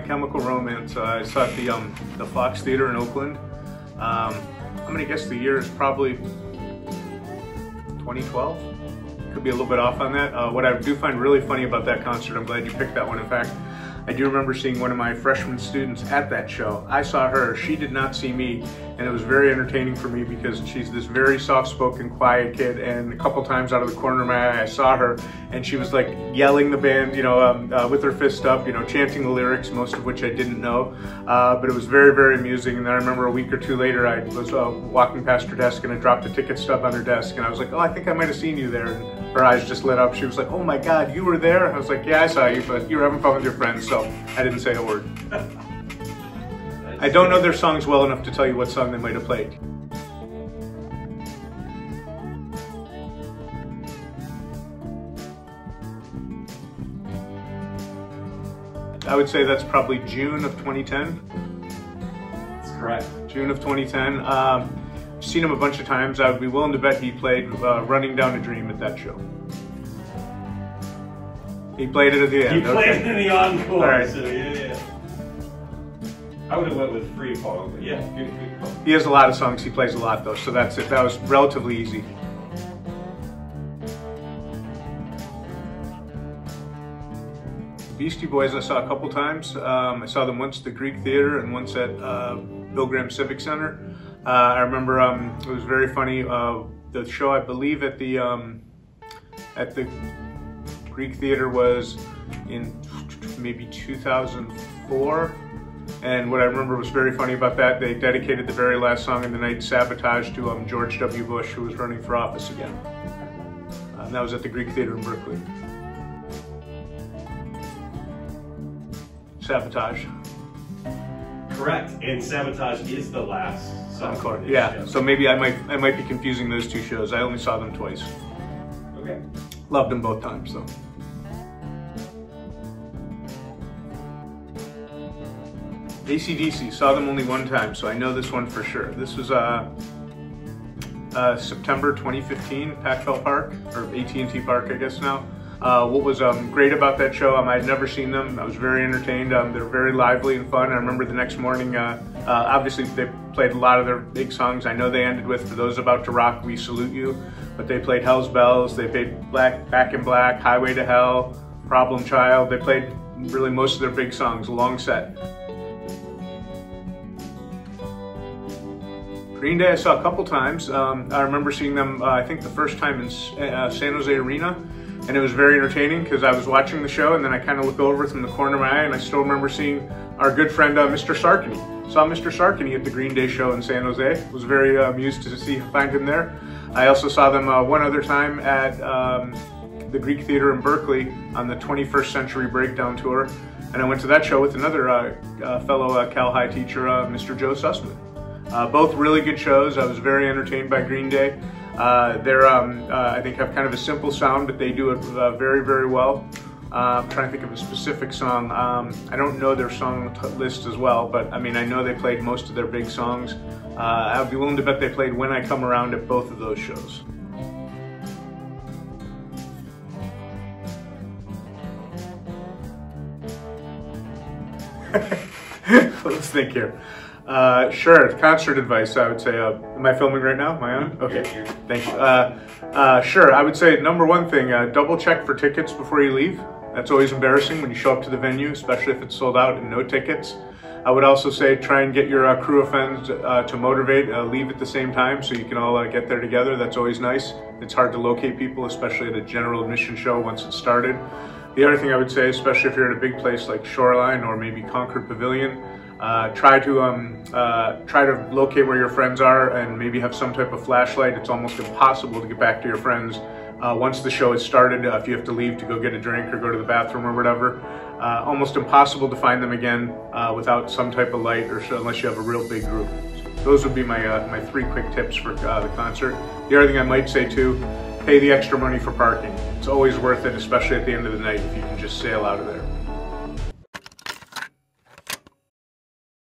My Chemical Romance. I saw it at the Fox Theater in Oakland. I'm gonna guess the year is probably 2012. Could be a little bit off on that. What I do find really funny about that concert, I'm glad you picked that one. In fact, I do remember seeing one of my freshman students at that show. I saw her, she did not see me, and it was very entertaining for me because she's this very soft-spoken, quiet kid, and a couple times out of the corner of my eye I saw her, and she was like yelling the band, you know, with her fist up, you know, chanting the lyrics, most of which I didn't know, but it was very, very amusing. And then I remember a week or two later, I was walking past her desk and I dropped a ticket stub on her desk, and I was like, oh, I think I might have seen you there. And her eyes just lit up. She was like, oh my God, you were there? I was like, yeah, I saw you, but you were having fun with your friends, so I didn't say a word. I don't know their songs well enough to tell you what song they might have played. I would say that's probably June of 2010. That's correct. June of 2010. I've seen him a bunch of times. I would be willing to bet he played Running Down a Dream at that show. He played it at the end. He played it in the encore. All right. So yeah. I would have went with Free Fall, but yeah, good call. He has a lot of songs. He plays a lot though, so that's it. That was relatively easy. Beastie Boys I saw a couple times. I saw them once at the Greek Theater and once at Bill Graham Civic Center. I remember it was very funny. The show I believe at the Greek Theater was in maybe 2004. And what I remember was very funny about that, they dedicated the very last song in the night, Sabotage, to George W. Bush, who was running for office again. And that was at the Greek Theater in Berkeley. Sabotage. Correct, and Sabotage is the last song. Encore. Yeah, so maybe I might be confusing those two shows. I only saw them twice. Okay. Loved them both times though. AC/DC, saw them only one time, so I know this one for sure. This was September 2015, Packfell Park, or AT&T Park, I guess now. What was great about that show, I'd never seen them. I was very entertained. They're very lively and fun. I remember the next morning, obviously they played a lot of their big songs. I know they ended with, for those about to rock, We Salute You, but they played Hell's Bells, they played Back in Black, Highway to Hell, Problem Child. They played really most of their big songs, a long set. Green Day I saw a couple times. I remember seeing them, I think the first time in San Jose Arena, and it was very entertaining because I was watching the show and then I kind of look over from the corner of my eye and I still remember seeing our good friend Mr. Sarkany. Saw Mr. Sarkany at the Green Day show in San Jose. Was very amused to find him there. I also saw them one other time at the Greek Theater in Berkeley on the 21st Century Breakdown Tour, and I went to that show with another fellow Cal High teacher, Mr. Joe Sussman. Both really good shows. I was very entertained by Green Day. They're, I think, have kind of a simple sound, but they do it very, very well. I'm trying to think of a specific song. I don't know their song list as well, but I mean, I know they played most of their big songs. I would be willing to bet they played When I Come Around at both of those shows. Let's think here. Sure, concert advice, I would say, am I filming right now? Am I on? Okay, thank you. Sure, I would say number one thing, double check for tickets before you leave. That's always embarrassing when you show up to the venue, especially if it's sold out and no tickets. I would also say try and get your crew of friends to motivate, leave at the same time so you can all get there together. That's always nice. It's hard to locate people, especially at a general admission show once it's started. The other thing I would say, especially if you're at a big place like Shoreline or maybe Concord Pavilion, try to locate where your friends are and maybe have some type of flashlight. It's almost impossible to get back to your friends once the show has started. If you have to leave to go get a drink or go to the bathroom or whatever, almost impossible to find them again without some type of light, or so, unless you have a real big group. Those would be my my 3 quick tips for the concert. The other thing I might say too, pay the extra money for parking. It's always worth it, especially at the end of the night if you can just sail out of there.